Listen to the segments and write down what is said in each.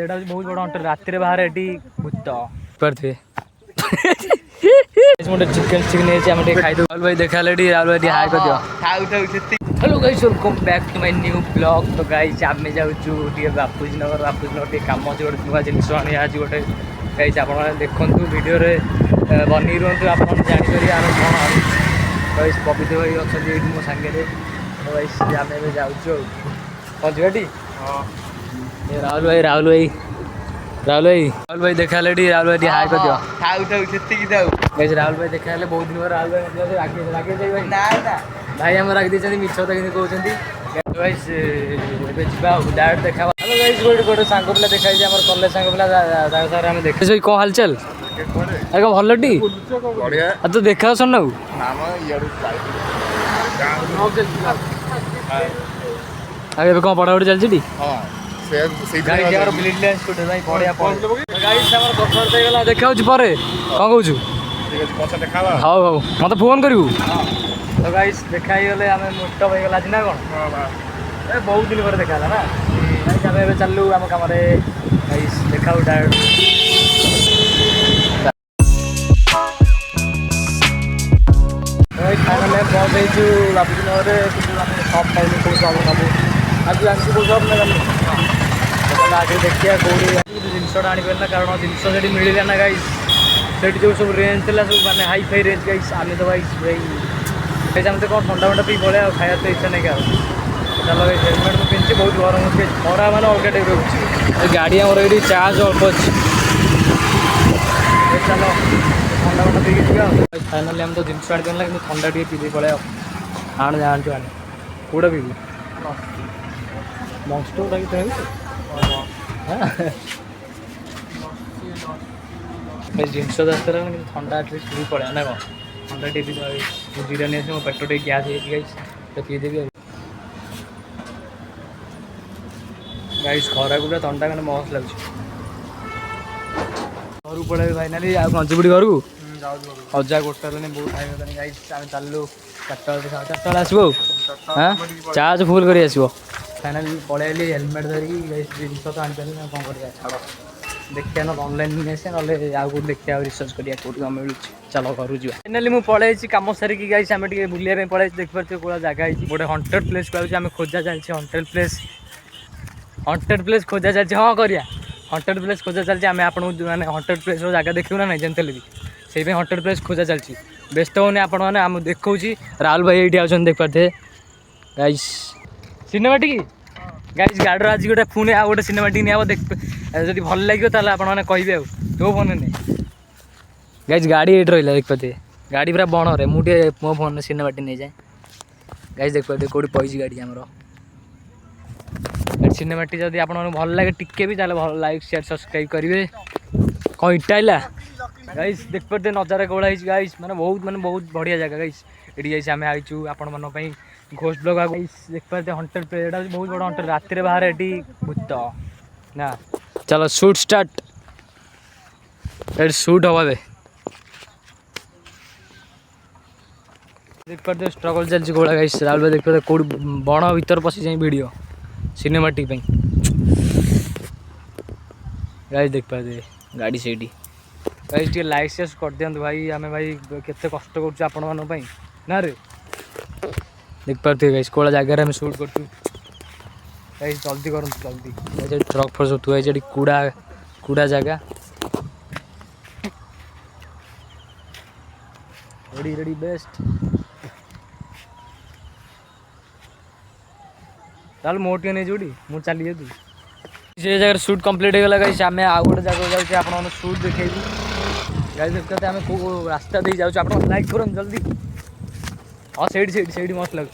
एटा बहुत बड़ा हंटर रात बाहर एटी भूत पड़े चिकेन चिकेन खाई राहुल भाई देखा राहुल भाई हाई कर hello guys welcome back to my new blog. तो गाइस आम जाऊँ बापूजी नगर कम अच्छे गोटे नुआ जिनस आने आज गोटे गाइस आप देखु वीडियो बनी रुहतु आप जापर आम कौन गाइस पवित्र भाई अच्छा मो सागे तो गाइस आम जाऊँ पहुँचेटी राहुल भाई देखा राहुल भाई हाई कर गाइस राहुल भाई देखा बहुत दिन राहुल भाई भाई आम राखी मिछ तो कि कहते गाइस डायरेक्ट देखा हेलो गाइस गोटे सांग पिला देखा कॉलेज सांग पिला सारे आम देखा कौन हालचाल अरे भल टी तो देखा सुन अरे कौन पढ़ापढ़ी चलती देखा पर कौन कहूँ हाँ हाँ मत फोन करू तो गाइस देखा आम मोट होगा आज ना कौन बहुत दिन पर देखा ना आम चलू आम कम गाइस देखा डायरेक्ट फाइनाल पहुँचु बापूजी नगर सब पाइलु कौन सब नबू आज जानसी कौन सब ना आगे देखिए कौटी जिनसा आनीपारा कारण जिनस मिलला ना गाइस से जो सब रेंज थी सब मैंने हाई फाई रेंज गाइस आम तो गाइस भाई आम तो कौन ठंडा फंडा पी पड़े खाया तो इच्छा नहीं क्या चलो हेलमेट तो पिंधे बहुत गरम होती खरा मैंने अलग टाइप रोचे गाड़ी आम ये चार्ज अल्प अच्छे चलो ठंडा फंडा पी जी फाइनाली आम तो जिनस आनी पारा कि ठंडा टे पी पड़े आने जानू आने कौटा पीबू मस्ट जिनस दरकार कि ठंडा एटलिस्ट पी पड़े ना कौन ठंडा टे पी जीरा नहीं आस मो पेट टे गैस हो पीदेवी गाइस खरा को ठंडा मैंने मस्त लगे घर पड़े फाइनाली कंचुपुटी घर को अजा गोटे बहुत खाई गाइस आम चलू 4टा आसबो हाँ चार्ज फुल कर फाइनाली पलैली हेलमेट धरिकी जिनस तो आनी पारे कौन कर छाड़ देखिए ना ऑनलाइन नहीं आसे ना आगे देखिए रिसर्च करिया कौटी कम मिलूँ चलो घर जा फाइनाली मुझे पलैसी कम सारिकी गाइस आम बुलाया पलैं देखिए कौन जगह गोटे हंटेड प्लेस को आम खोजा चलती हंटेड प्लेस खोजा चलती हाँ करिया हंटेड प्लेस खोजा चलती आम आपको मैंने हंटेड प्लेस जगह देखू ना नहीं जानते भी से हंटेड प्लेस खोजा चलती व्यस्त होने आपण मैंने आम देखा राहुल भाई ये आते देख पारे गाइस सिनेमाटिक गाइस गाड़ी आज गोटे पुणी आ गए सिनेमाटिक नहीं देख जब भल लगे आपने कहे तो फोन नहीं गाइस गाड़ी ये रहा देख पारे गाड़ी पूरा बण मुझे मो फोन सिनेमाटिक नहीं जाए गाइस देख पारे कौटी पैसी गाड़ी आमर सिनेमाटिक जब आप भल लगे टिके भी भल लाइक शेयर सब्सक्राइब करेंगे कौन इटा गाइस देख पारे नजारा कौड़ा गाइस मैंने बहुत बढ़िया जगह गाइस ये आम आईचु आपण मन घोष ब्लॉग गाइस देख पारे हंटेड प्लेस बहुत बड़ा हंटेड रात बाहर एटी भूत ना चलो शूट स्टार्ट शूट हवा देख पारे स्ट्रगल चलती कौड़ा गाइस राहुल भाई देख पारे कौट बण भर पशि जाए वीडियो सिनेमाटिक गाइस देख पारे गाड़ी से गाइस टे लाइक शेयर कर दिखाँ भाई आम भाई केते कष्ट कर ना रे देख पारे गाइस कौड़ा जगह आम शूट कर गाइस जल्दी करूँ जल्दी ट्रक फर सब थुआ कूड़ा कूड़ा जगह रेडी रेडी बेस्ट चल मोट नहीं जोड़ी मुझे चली जाती से जगह शूट कंप्लीट हो गला गाइस आम आउ गोटे जगह जाऊँ आप शूट देखी गाइस देखते आम कौ रास्ता दे जाऊँ आप लाइक करूँ जल्दी हाँ से मस्त लगे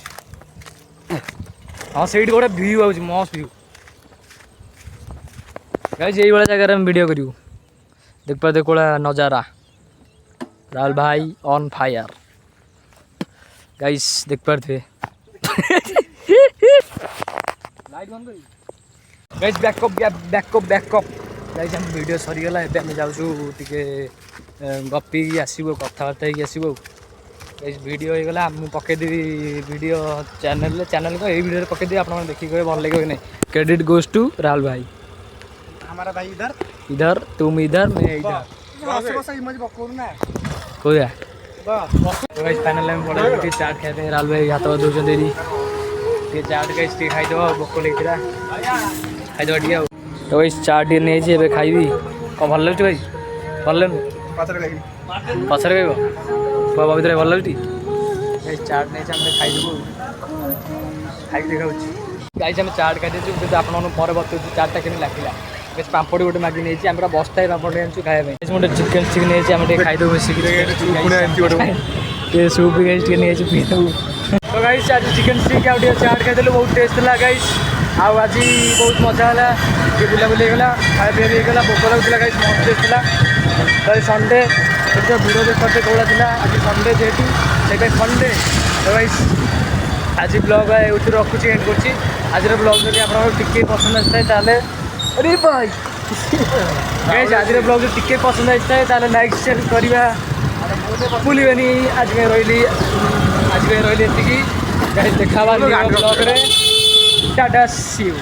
हाँ से गोटे व्यू आऊँ मस्त व्यू गाइस यही भाया जगह वीडियो करूँ देख पारे कौड़ा नजारा राहुल भाई ऑन फायर गाइस देख पारे लाइट बंद कर गाइस बैकअप गाइस हम वीडियो सरीगला ए जाऊँ टे गपी आसबू कथबार्ता आसबू गाइस वीडियो हो गला मुझे पकईदेवी वीडियो चैनल को यही वीडियो पकईदेवी आप देखिए कहे भल लगे कि नहीं क्रेडिट गोज टू राहुल भाई हमारा भाई इधर इधर तुम इधर मैं इधर कोई तो गाइस फाइनल में बोला कि चाट खाते हैं राल भाई हाथ दो देरी ये चाट गाइस टी खाई दो भोक लेकिरा खाई दो टिया तो गाइस चाट टी नहीं जे खाइबी कौन भल लगुच भाई भल लगु पछरे खाइब बाबा भीतर भल लगुच गाइस चाट नहीं हम खाई देबू खाई देखा गाइस हम चाट खाई देछु आपन पर बतु चाटा केने लागिला बेस पापड़ गोटे मागि नहीं आम पूरा बस्ता पापड़ आनी खाया गोटे चिकेन नहीं आम खाईदेव मिसिक सूप भी गाइस नहीं पी देव तो गाइस आज चिकेन स्टिक आउ चाट खाई बहुत टेस्ट था गाइस आज बहुत मजा है बुला बुली होगा खाया पीवा भी होगा भोक लगुला गाइस मस्त टेस्ट था तो संडे जो भिड़ देखते कौड़ा था आज संडे जेहतु से संडे तो गाइस आज ब्लॉग ये रखुच्छी एंड कर आज ब्लॉग जब आप पसंद आए अरे भाई गाइस आज ब्लॉग जो टिके पसंद आए ताले लाइक शेयर करवा भूलि आज रही ये गाइस देखा ब्लॉग रे टाटा सी यू।